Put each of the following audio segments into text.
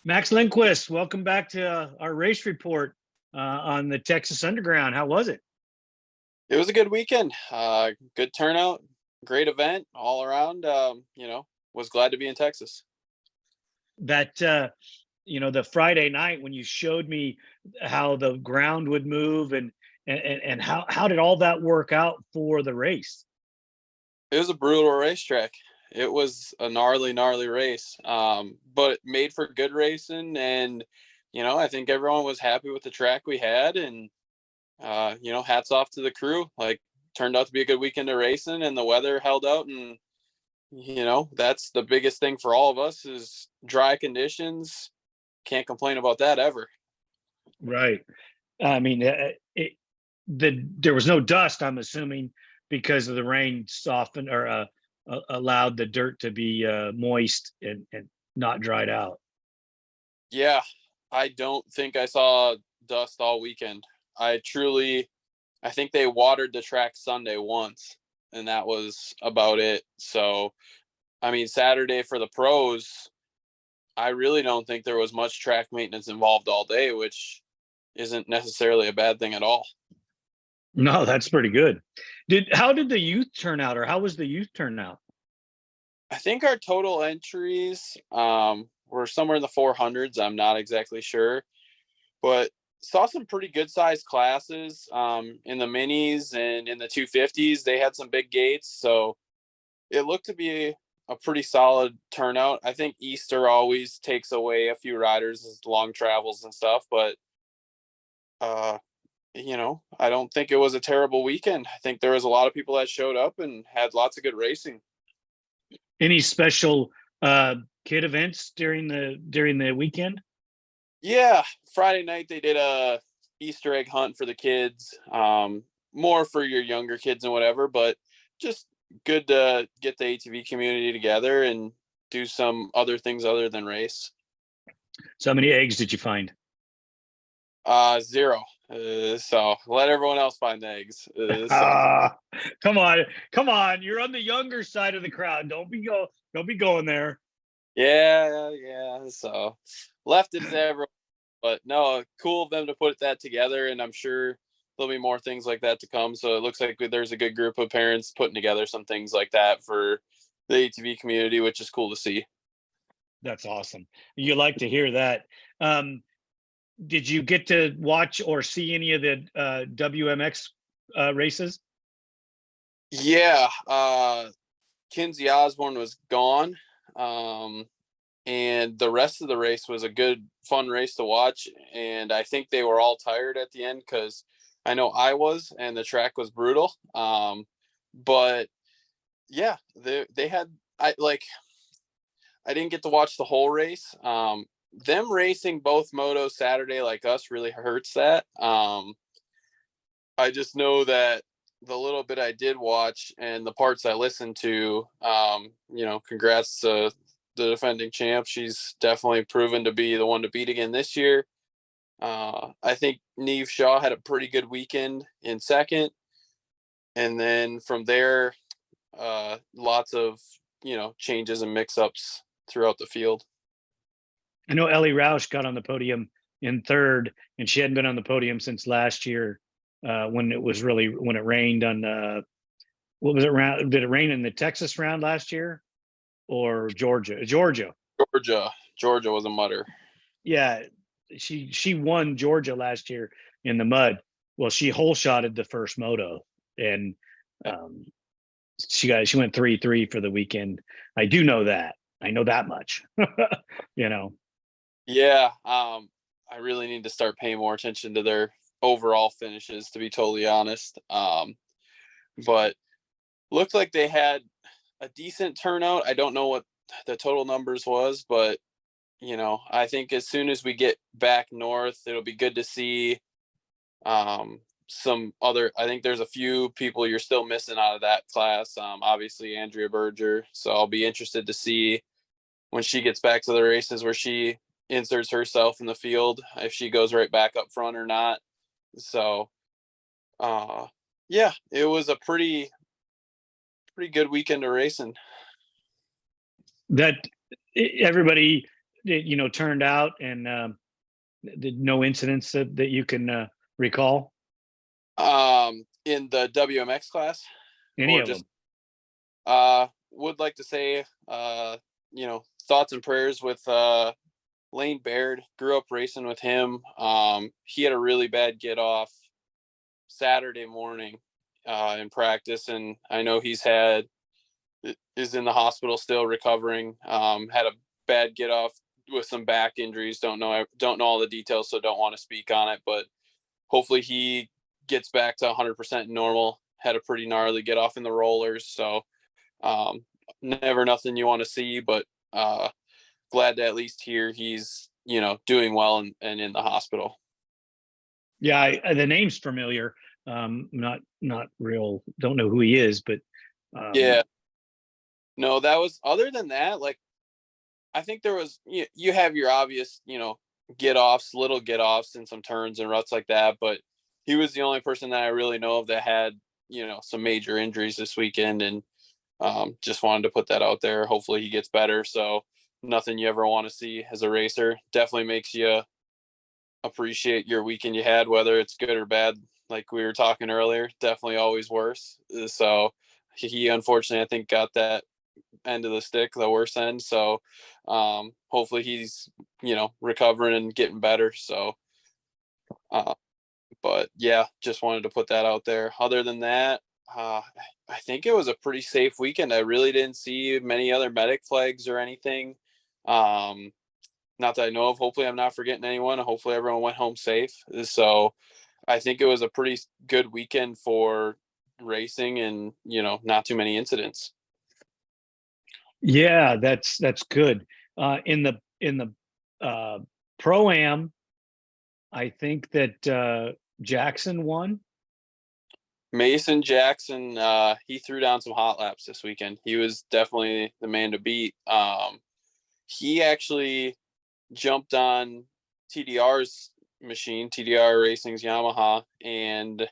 Max Lindquist, welcome back to our race report on the Texas Underground. How was it? It was a good weekend. Good turnout, great event all around. Was glad to be in Texas. That the Friday night when you showed me how the ground would move and how did all that work out for the race? It was a brutal racetrack. It was a gnarly race, but made for good racing. And, I think everyone was happy with the track we had. And, hats off to the crew. Like, turned out to be a good weekend of racing, and the weather held out. And, that's the biggest thing for all of us is dry conditions. Can't complain about that ever. Right. I mean, there was no dust, I'm assuming, because of the rain softened or allowed the dirt to be moist and not dried out. Yeah, I don't think I saw dust all weekend. I think they watered the track Sunday once, and that was about it. So, I mean, Saturday for the pros, I really don't think there was much track maintenance involved all day, which isn't necessarily a bad thing at all. No, that's pretty good. How did the youth turn out, or how was the youth turnout? I think our total entries were somewhere in the 400s. I'm not exactly sure, but saw some pretty good sized classes in the minis and in the 250s. They had some big gates, so it looked to be a pretty solid turnout. I think Easter always takes away a few riders as long travels and stuff, but I don't think it was a terrible weekend. I think there was a lot of people that showed up and had lots of good racing. Any special kid events during the weekend? Yeah, Friday night they did a Easter egg hunt for the kids, more for your younger kids and whatever, but just good to get the ATV community together and do some other things other than race. So how many eggs did you find? 0. So let everyone else find the eggs. Come on! You're on the younger side of the crowd. Don't be going there. Yeah. So left it to everyone, but no, cool of them to put that together, and I'm sure there'll be more things like that to come. So it looks like there's a good group of parents putting together some things like that for the ATV community, which is cool to see. That's awesome. You like to hear that. Did you get to watch or see any of the WMX races? Yeah, Kinsey Osborn was gone, and the rest of the race was a good, fun race to watch. And I think they were all tired at the end because I know I was, and the track was brutal. But yeah, they had I didn't get to watch the whole race. Them racing both motos Saturday like us really hurts that. I just know that the little bit I did watch and the parts I listened to, congrats to the defending champ. She's definitely proven to be the one to beat again this year. I think Niamh Shaw had a pretty good weekend in second. And then from there, lots of, changes and mix-ups throughout the field. I know Ellie Roush got on the podium in third, and she hadn't been on the podium since last year when it rained on what was it round? Did it rain in the Texas round last year or Georgia? Georgia Was a mutter. Yeah, she won Georgia last year in the mud. Well, she hole shotted the first moto, and she went 3-3 for the weekend. I do know that. I know that much. Yeah, I really need to start paying more attention to their overall finishes, to be totally honest. But looked like they had a decent turnout. I don't know what the total numbers was, but I think as soon as we get back north, it'll be good to see some other. I think there's a few people you're still missing out of that class. Obviously Andrea Berger. So I'll be interested to see when she gets back to the races where she inserts herself in the field, if she goes right back up front or not. So yeah, it was a pretty good weekend of racing. That everybody it turned out, and no incidents that you can recall? In the WMX class, Any or of just them? would like to say thoughts and prayers with Lane Baird. Grew up racing with him. He had a really bad get off Saturday morning in practice, and I know is in the hospital still recovering. Had a bad get off with some back injuries. Don't know all the details, so don't want to speak on it, but hopefully he gets back to 100% normal. Had a pretty gnarly get off in the rollers, so never nothing you want to see, but glad to at least hear he's doing well and in the hospital. Yeah, the name's familiar. Not real. Don't know who he is, but yeah. No, that was, other than that, like, I think there was, you have your obvious, little get offs and some turns and ruts like that, but he was the only person that I really know of that had, some major injuries this weekend, and just wanted to put that out there. Hopefully he gets better. So nothing you ever want to see as a racer. Definitely makes you appreciate your weekend you had, whether it's good or bad. Like we were talking earlier, definitely always worse. So he unfortunately, I think, got that end of the stick, the worst end. So hopefully he's recovering and getting better. So but yeah, just wanted to put that out there. Other than that, I think it was a pretty safe weekend. I really didn't see many other medic flags or anything, not that I know of. Hopefully I'm not forgetting anyone. Hopefully everyone went home safe. So I think it was a pretty good weekend for racing, and not too many incidents. yeah, that's good. In the pro-am, I think that Jackson won. Mason Jackson, he threw down some hot laps this weekend. He was definitely the man to beat. He actually jumped on TDR's machine, TDR Racing's Yamaha, and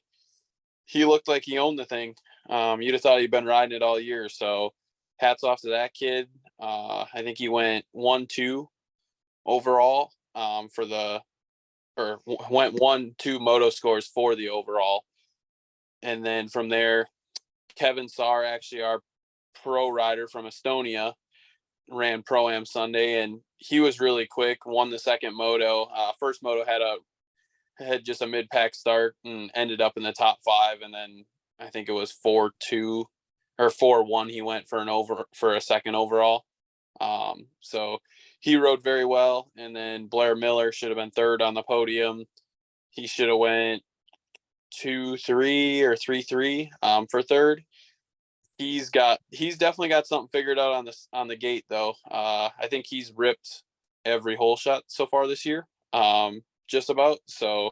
he looked like he owned the thing. You'd have thought he'd been riding it all year. So hats off to that kid. I think he went 1-2 overall went 1-2 moto scores for the overall. And then from there, Kevin Saar, actually our pro rider from Estonia, ran Pro-Am Sunday, and he was really quick, won the second moto. First moto had just a mid-pack start and ended up in the top 5, and then I think it was 4-2 or 4-1 he went for a second overall. So he rode very well, and then Blair Miller should have been third on the podium. He should have went 2-3 or 3-3 for third. He's definitely got something figured out on the gate though. I think he's ripped every hole shot so far this year, just about. So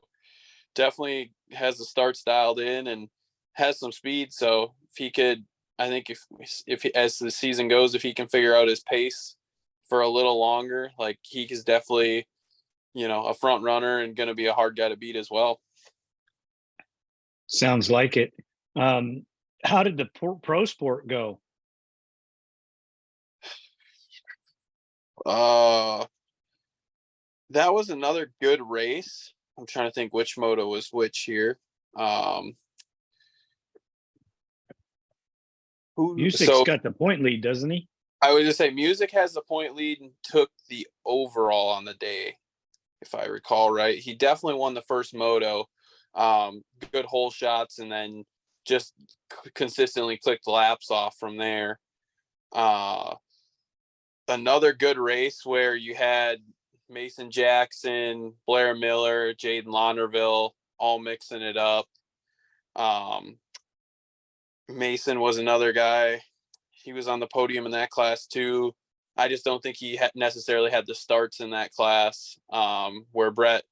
definitely has the starts dialed in and has some speed. So if he could, I think if he, as the season goes, if he can figure out his pace for a little longer, like, he is definitely a front runner and going to be a hard guy to beat as well. Sounds like it. How did the pro sport go? That was another good race. I'm trying to think which moto was which here. Music's got the point lead, doesn't he? I would just say Musik has the point lead and took the overall on the day, if I recall right. He definitely won the first moto. Good hole shots, and then just consistently clicked laps off from there. Another good race where you had Mason Jackson, Blair Miller, Jaden Launderville all mixing it up. Mason was another guy. He was on the podium in that class too. I just don't think he necessarily had the starts in that class, where Brett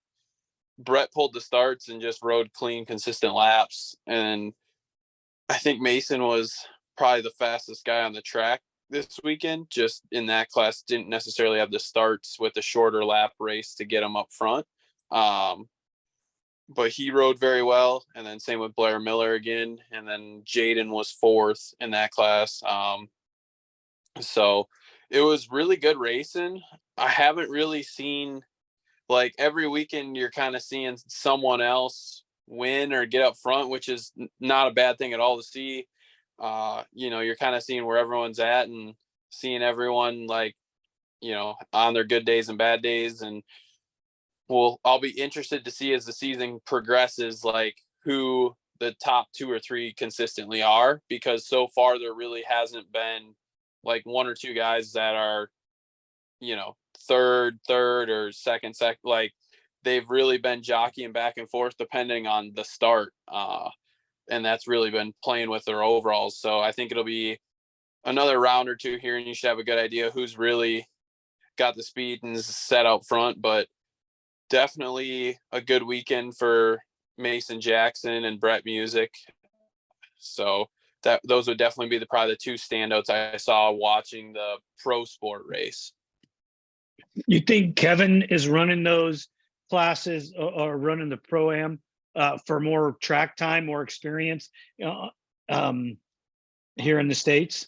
pulled the starts and just rode clean, consistent laps. And I think Mason was probably the fastest guy on the track this weekend, just in that class. Didn't necessarily have the starts with a shorter lap race to get him up front. But he rode very well. And then same with Blair Miller again. And then Jaden was fourth in that class. So it was really good racing. I haven't really seen, like, every weekend you're kind of seeing someone else win or get up front, which is not a bad thing at all to see. You're kind of seeing where everyone's at and seeing everyone, like, on their good days and bad days. And I'll be interested to see as the season progresses, like, who the top 2 or 3 consistently are, because so far there really hasn't been like 1 or 2 guys that are, third or second. Like, they've really been jockeying back and forth depending on the start. And that's really been playing with their overalls. So I think it'll be another round or 2 here, and you should have a good idea who's really got the speed and is set out front. But definitely a good weekend for Mason Jackson and Brett Musik. So those would definitely be probably the 2 standouts I saw watching the pro sport race. You think Kevin is running those classes or running the pro-am for more track time, more experience here in the States?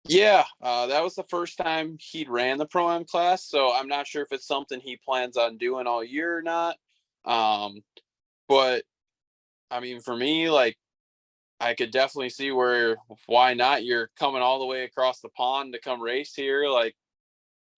Yeah, that was the first time he'd ran the pro-am class, so I'm not sure if it's something he plans on doing all year or not. But I mean, for me, like, I could definitely see why not? You're coming all the way across the pond to come race here, like,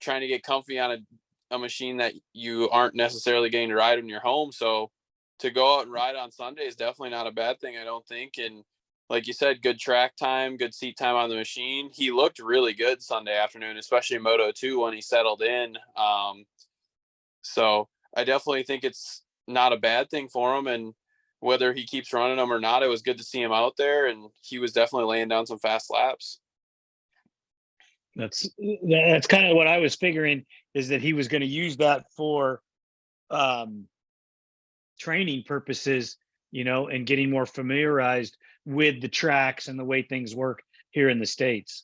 trying to get comfy on a machine that you aren't necessarily getting to ride when you're home. So to go out and ride on Sunday is definitely not a bad thing, I don't think. And like you said, good track time, good seat time on the machine. He looked really good Sunday afternoon, especially in Moto 2 when he settled in. So I definitely think it's not a bad thing for him. And whether he keeps running them or not, it was good to see him out there, and he was definitely laying down some fast laps. That's kind of what I was figuring, is that he was going to use that for training purposes, and getting more familiarized with the tracks and the way things work here in the States.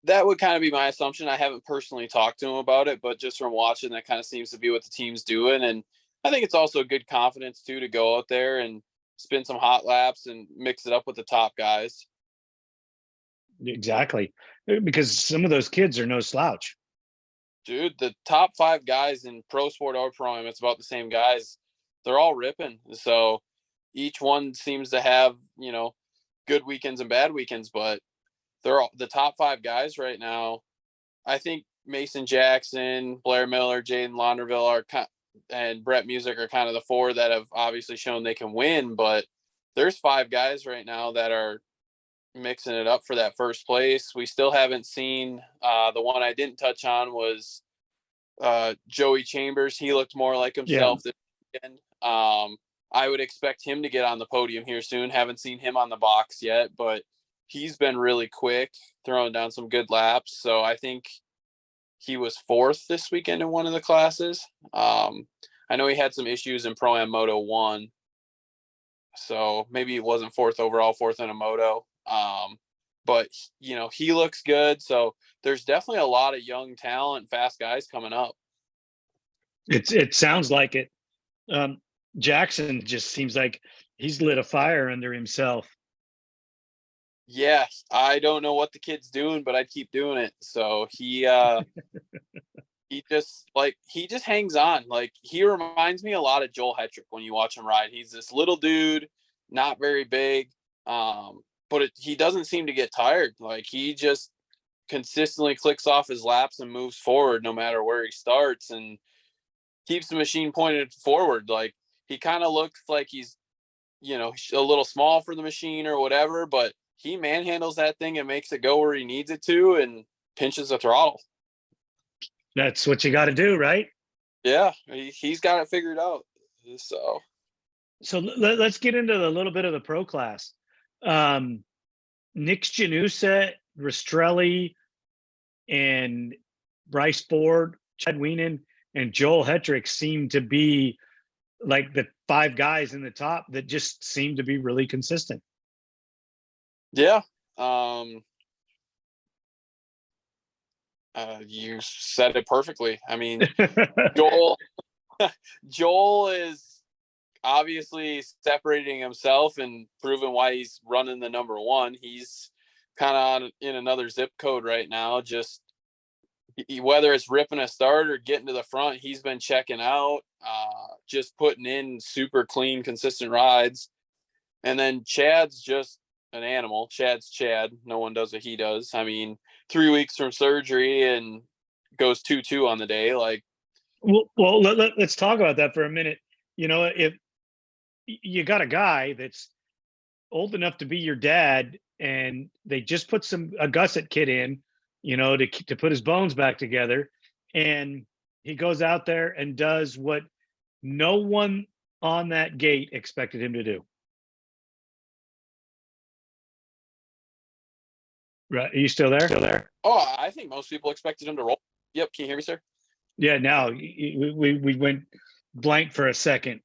That would kind of be my assumption. I haven't personally talked to him about it, but just from watching, that kind of seems to be what the team's doing. And I think it's also good confidence too, to go out there and spin some hot laps and mix it up with the top guys. Exactly, because some of those kids are no slouch. Dude, the top 5 guys in pro sport or pro-am, it's about the same guys. They're all ripping. So each one seems to have, good weekends and bad weekends, but they're all the top 5 guys right now. I think Mason Jackson, Blair Miller, Jaden Launderville and Brett Musik are kind of the 4 that have obviously shown they can win, but there's 5 guys right now that are mixing it up for that first place. We still haven't seen the one I didn't touch on was Joey Chambers. He looked more like himself this weekend. I would expect him to get on the podium here soon. Haven't seen him on the box yet, but he's been really quick, throwing down some good laps. So I think he was 4th this weekend in one of the classes. I know he had some issues in Pro-Am Moto 1. So maybe he wasn't 4th overall, 4th in a moto. But he looks good. So there's definitely a lot of young talent, fast guys coming up. It sounds like it. Jackson just seems like he's lit a fire under himself. Yeah, I don't know what the kid's doing, but I'd keep doing it. So he just hangs on. Like, he reminds me a lot of Joel Hetrick when you watch him ride. He's this little dude, not very big, but he doesn't seem to get tired. Like, he just consistently clicks off his laps and moves forward no matter where he starts, and keeps the machine pointed forward. Like, he kind of looks like he's, a little small for the machine or whatever, but he manhandles that thing and makes it go where he needs it to and pinches the throttle. That's what you got to do, right? Yeah, he's got it figured out. So let's get into a little bit of the pro class. Nick Janusa, Rastrelli, and Bryce Ford, Chad Weinen, and Joel Hetrick seem to be like the 5 guys in the top that just seem to be really consistent. Yeah. You said it perfectly. I mean, Joel is obviously separating himself and proving why he's running the number 1. He's kind of in another zip code right now. Just, whether it's ripping a start or getting to the front, he's been checking out, just putting in super clean, consistent rides. And then Chad's just an animal. Chad's Chad. No one does what he does. I mean, 3 weeks from surgery and goes 2-2 on the day. Like, well, let's talk about that for a minute. If you got a guy that's old enough to be your dad, and they just put a gusset kit in, to put his bones back together, and he goes out there and does what no one on that gate expected him to do. Right? Are you still there? oh, I think most people expected him to roll. Yep. Can you hear me, sir? Yeah. Now we went blank for a second.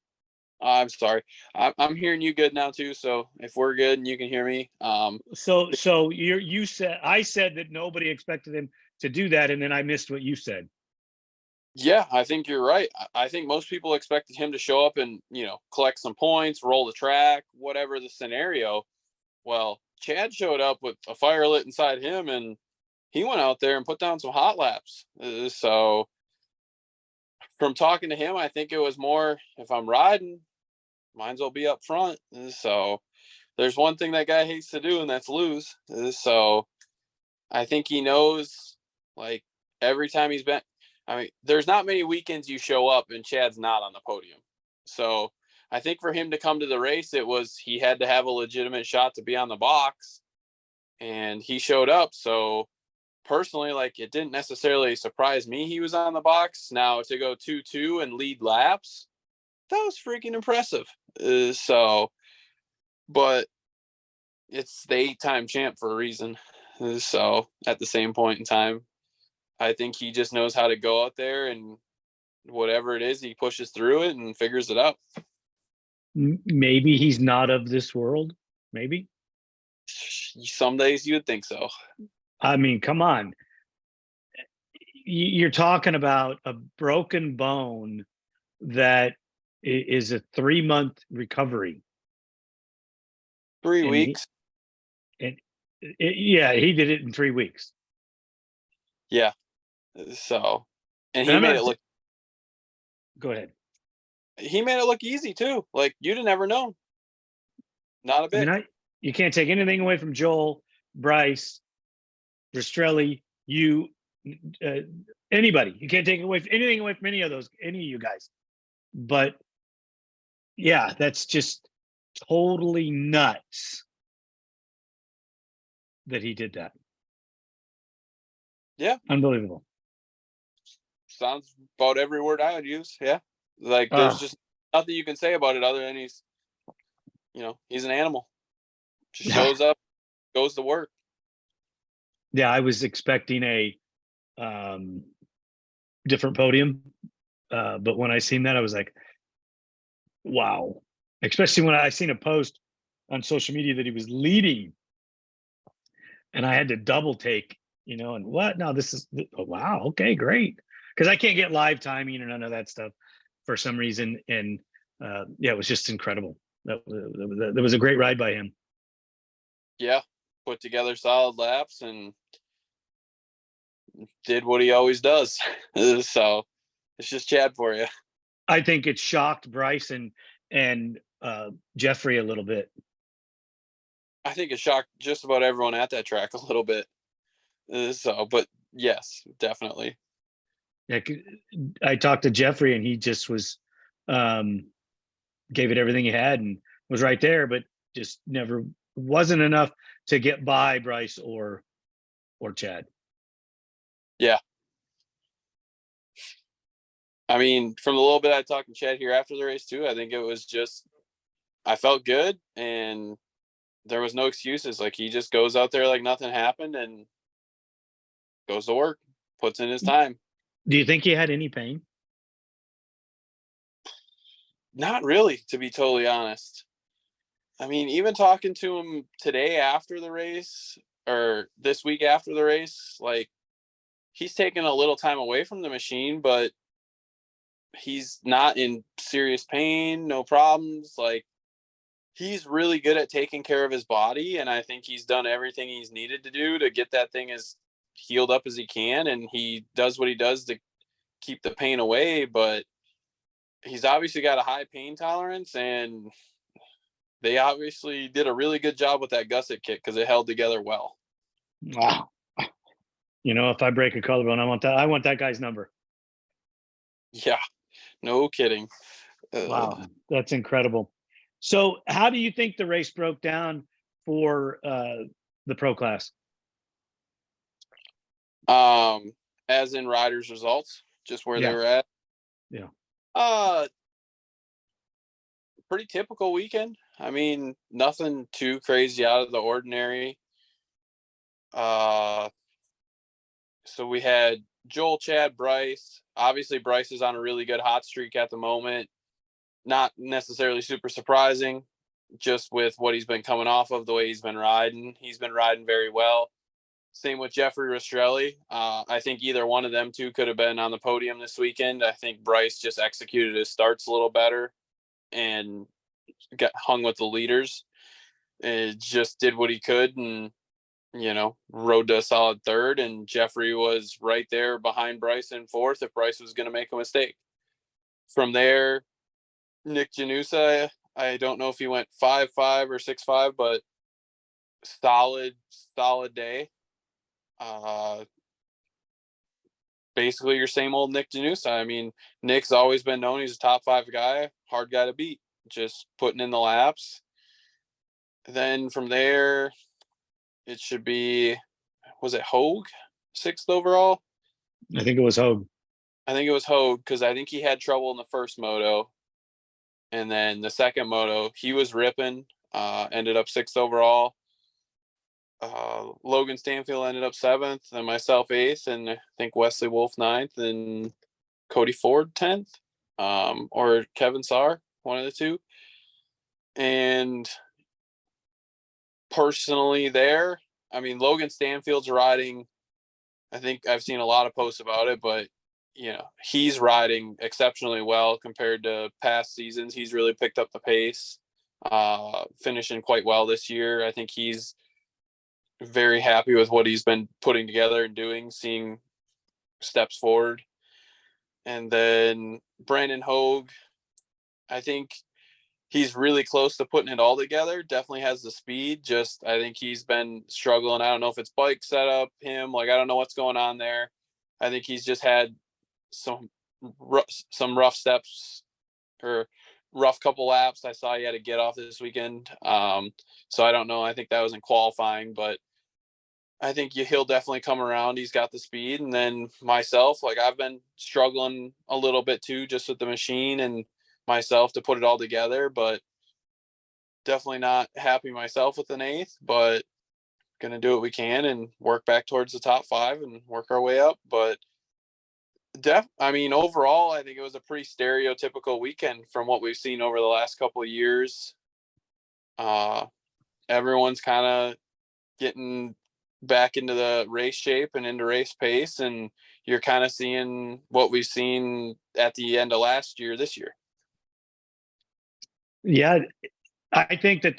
I'm sorry. I'm hearing you good now too. So if we're good and you can hear me, So I said that nobody expected him to do that, and then I missed what you said. yeah, I think you're right. I think most people expected him to show up and, collect some points, roll the track, whatever the scenario. Well, Chad showed up with a fire lit inside him, and he went out there and put down some hot laps. So from talking to him, I think it was more, if I'm riding, might as well be up front. So there's one thing that guy hates to do, and that's lose. So I think he knows, like, every time he's been, I mean, there's not many weekends you show up and Chad's not on the podium. So I think for him to come to the race, he had to have a legitimate shot to be on the box, and he showed up. So personally, like, it didn't necessarily surprise me he was on the box. Now, to go 2-2 and lead laps, that was freaking impressive. But it's the 8-time champ for a reason. So at the same point in time, I think he just knows how to go out there, and whatever it is, he pushes through it and figures it out. Maybe he's not of this world. Maybe. Some days you would think so. I mean, come on. You're talking about a broken bone that is a 3-month recovery. 3 weeks. Yeah, he did it in 3 weeks. Yeah. So, and he made it look. Go ahead. He made it look easy too. Like, you'd have never known. Not a bit. I mean, you can't take anything away from Joel, Bryce, Rastrelli, you, anybody. You can't take anything away from any of you guys. But yeah, that's just totally nuts that he did that. Yeah. Unbelievable. Sounds about every word I would use. Yeah. Like, there's just nothing you can say about it other than he's an animal. Just shows up, goes to work. Yeah, I was expecting a different podium. But when I seen that, I was like, wow. Especially when I seen a post on social media that he was leading. And I had to double take, and what? No, this is, wow, okay, great. Because I can't get live timing or none of that stuff for some reason. And yeah, it was just incredible. That was a great ride by him. Yeah, put together solid laps and did what he always does. So it's just Chad for you. I think it shocked Bryce and Jeffrey a little bit. I think it shocked just about everyone at that track a little bit. But yes, definitely. Yeah, I talked to Jeffrey, and he just was gave it everything he had and was right there, but just never wasn't enough to get by Bryce or Chad. Yeah. I mean, from the little bit I talked to Chad here after the race too, I think it was just, I felt good, and there was no excuses. Like, he just goes out there like nothing happened and goes to work, puts in his time. Do you think he had any pain? Not really, to be totally honest. I mean, even talking to him today after the race, or this week after the race, like, he's taken a little time away from the machine, but he's not in serious pain, no problems. Like, he's really good at taking care of his body, and I think he's done everything he's needed to do to get that thing as healed up as he can, and he does what he does to keep the pain away. But he's obviously got a high pain tolerance, and they obviously did a really good job with that gusset kick because it held together well. Wow. If I break a collarbone, I want that guy's number. Yeah, no kidding. Wow, that's incredible. So how do you think the race broke down for the pro class? As in riders' results, just where they Yeah. were at. Yeah. Pretty typical weekend. I mean, nothing too crazy out of the ordinary. So we had Joel, Chad, Bryce. Obviously, Bryce is on a really good hot streak at the moment. Not necessarily super surprising, just with what he's been coming off of, the way he's been riding. He's been riding very well. Same with Jeffrey Rastrelli. I think either one of them two could have been on the podium this weekend. I think Bryce just executed his starts a little better and got hung with the leaders. It just did what he could and, rode to a solid third. And Jeffrey was right there behind Bryce in fourth if Bryce was going to make a mistake. From there, Nick Janusa, I don't know if he went 5.5 or 6.5, but solid day. Basically your same old Nick Janusa. I mean, Nick's always been known he's a top 5 guy, hard guy to beat, just putting in the laps. Then from there, it should be, was it Hogue, 6th overall? I think it was Hogue. I think it was Hogue because I think he had trouble in the first moto. And then the second moto, he was ripping, ended up 6th overall. Logan Stanfield ended up 7th, and myself 8th, and I think Wesley Wolf 9th, and Cody Ford 10th, or Kevin Saar, one of the two. And personally there, I mean, Logan Stanfield's riding, I think I've seen a lot of posts about it, but he's riding exceptionally well compared to past seasons. He's really picked up the pace, finishing quite well this year. I think he's very happy with what he's been putting together and doing, seeing steps forward. And then Brandon Hogue, I think he's really close to putting it all together. Definitely has the speed. Just, I think he's been struggling. I don't know if it's bike setup, him, I don't know what's going on there. I think he's just had some rough steps or rough couple laps. I saw he had to get off this weekend. So I don't know. I think that was in qualifying, but I think he'll definitely come around. He's got the speed. And then myself, I've been struggling a little bit too, just with the machine and myself to put it all together, but definitely not happy myself with an 8th, but going to do what we can and work back towards the top 5 and work our way up. But overall, I think it was a pretty stereotypical weekend from what we've seen over the last couple of years. Everyone's kind of getting back into the race shape and into race pace, and you're kind of seeing what we've seen at the end of last year this year. Yeah, I think that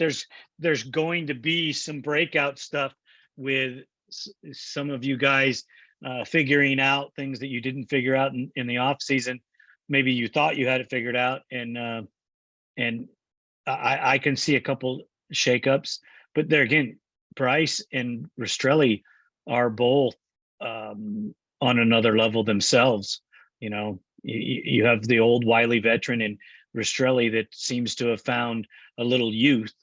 there's going to be some breakout stuff with some of you guys figuring out things that you didn't figure out in the off season. Maybe you thought you had it figured out, and I can see a couple shakeups, but there again, Bryce and Rastrelli are both on another level themselves. You have the old wily veteran and Rastrelli that seems to have found a little youth.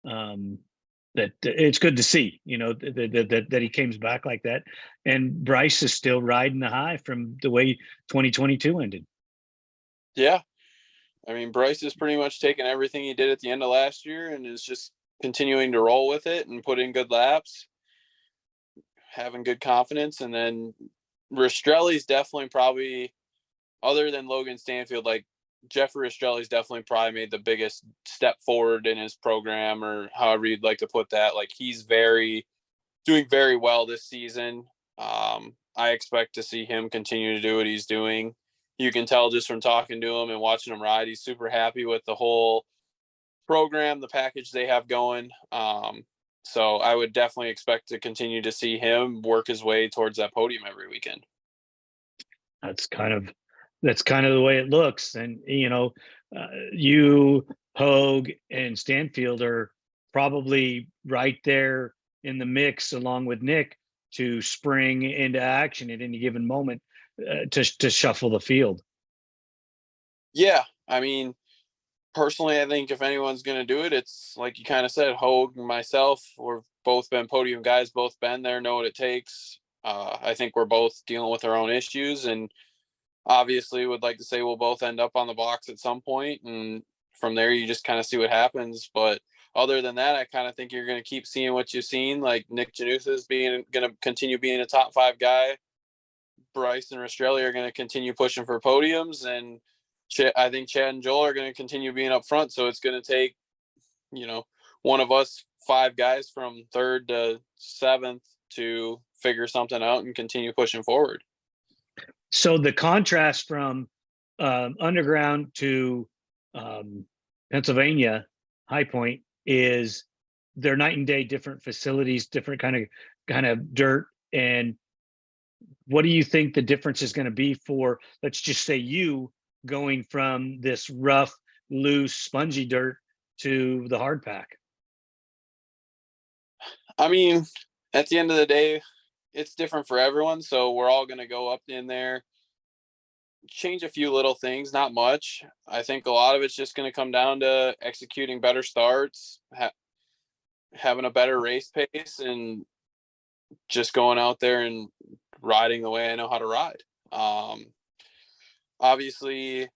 That it's good to see, that he comes back like that. And Bryce is still riding the high from the way 2022 ended. Yeah. I mean, Bryce has pretty much taken everything he did at the end of last year and is just continuing to roll with it and put in good laps, having good confidence. And then Rastrelli's definitely probably, other than Logan Stanfield, Jeffrey Rastrelli's definitely probably made the biggest step forward in his program, or however you'd like to put that. He's doing very well this season. I expect to see him continue to do what he's doing. You can tell just from talking to him and watching him ride, he's super happy with the whole program, the package they have going. So I would definitely expect to continue to see him work his way towards that podium every weekend. That's kind of the way it looks. And you, Hogue, and Stanfield are probably right there in the mix, along with Nick, to spring into action at any given moment to shuffle the field. Yeah, I mean, personally, I think if anyone's going to do it, it's like you kind of said, Hogue and myself. We've both been podium guys, both been there, know what it takes. I think we're both dealing with our own issues, and obviously would like to say we'll both end up on the box at some point, and from there you just kind of see what happens. But other than that, I kind of think you're going to keep seeing what you've seen. Like Nick Januthas going to continue being a top 5 guy. Bryce and Rastrelli are going to continue pushing for podiums, and I think Chad and Joel are going to continue being up front. So it's going to take, one of us 5 guys from 3rd to 7th to figure something out and continue pushing forward. So the contrast from underground to Pennsylvania High Point is they're night and day, different facilities, different kind of dirt. And what do you think the difference is going to be for, let's just say, you going from this rough, loose, spongy dirt to the hard pack? I mean, at the end of the day, it's different for everyone. So we're all going to go up in there, change a few little things, not much. I think a lot of it's just going to come down to executing better starts, having a better race pace, and just going out there and riding the way I know how to ride. Obviously,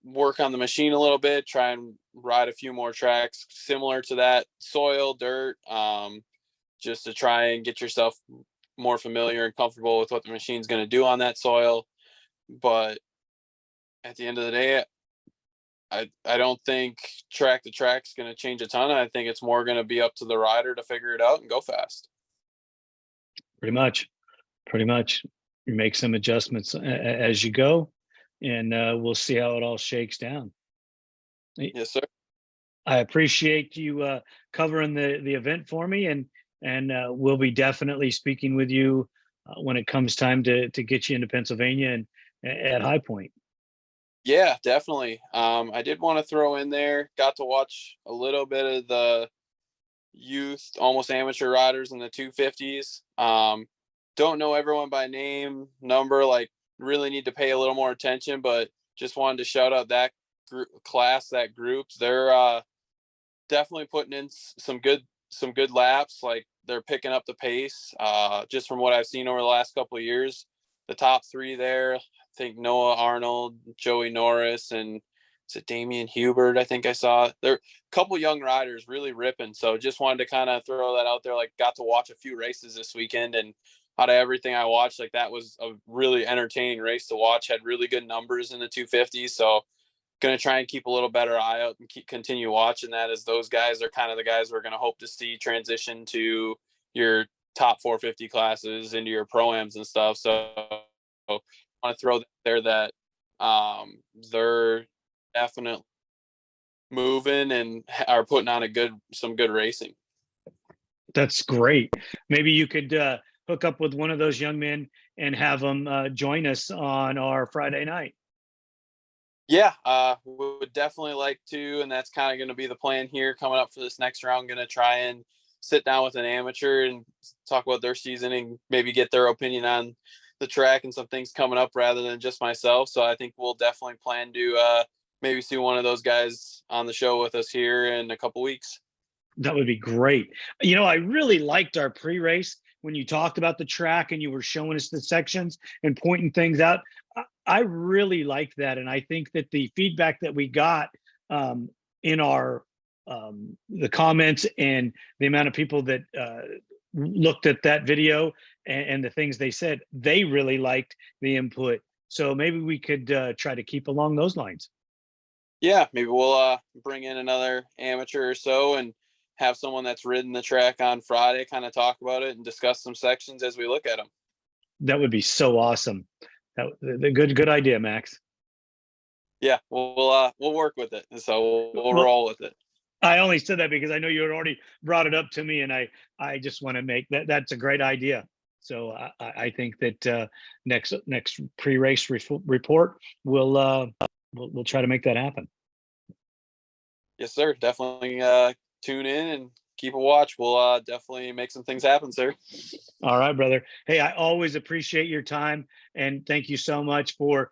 work on the machine a little bit, try and ride a few more tracks similar to that, soil, dirt, just to try and get yourself more familiar and comfortable with what the machine's going to do on that soil. But at the end of the day, I don't think track to track's going to change a ton. I think it's more going to be up to the rider to figure it out and go fast. Pretty much. You make some adjustments as you go, and we'll see how it all shakes down. Yes, sir. I appreciate you covering the event for me, and we'll be definitely speaking with you when it comes time to get you into Pennsylvania and at High Point. Yeah, definitely. I did want to throw in there, got to watch a little bit of the youth, almost amateur riders in the 250s. Don't know everyone by name, number, like really need to pay a little more attention, but just wanted to shout out that class, that group. They're definitely putting in some good laps. Like they're picking up the pace. Just from what I've seen over the last couple of years, the top 3 there, I think Noah Arnold, Joey Norris, and is it Damian Hubert? I think I saw there a couple young riders really ripping. So just wanted to kind of throw that out there. Like got to watch a few races this weekend, and out of everything I watched, like that was a really entertaining race to watch. Had really good numbers in the 250s. So going to try and keep a little better eye out and continue watching that, as those guys are kind of the guys we're going to hope to see transition to your top 450 classes into your pro-ams and stuff. So I want to throw there that they're definitely moving and are putting on some good racing. That's great. Maybe you could hook up with one of those young men and have them join us on our Friday night. Yeah, we would definitely like to, and that's kind of going to be the plan here coming up for this next round. Going to try and sit down with an amateur and talk about their season and maybe get their opinion on the track and some things coming up rather than just myself. So I think we'll definitely plan to maybe see one of those guys on the show with us here in a couple weeks. That would be great. I really liked our pre-race when you talked about the track and you were showing us the sections and pointing things out. I really liked that. And I think that the feedback that we got in our the comments and the amount of people that looked at that video and the things they said, they really liked the input. So maybe we could try to keep along those lines. Yeah, maybe we'll bring in another amateur or so and have someone that's ridden the track on Friday kind of talk about it and discuss some sections as we look at them. That would be so awesome. The good idea, Max. Yeah, we'll work with it. So we'll roll with it. I only said that because I know you had already brought it up to me, and I just want to make that. That's a great idea. So I think that next pre-race report we'll try to make that happen. Yes, sir. Definitely tune in and keep a watch. We'll definitely make some things happen, sir. All right, brother. Hey, I always appreciate your time, and thank you so much for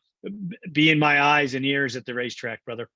being my eyes and ears at the racetrack, brother.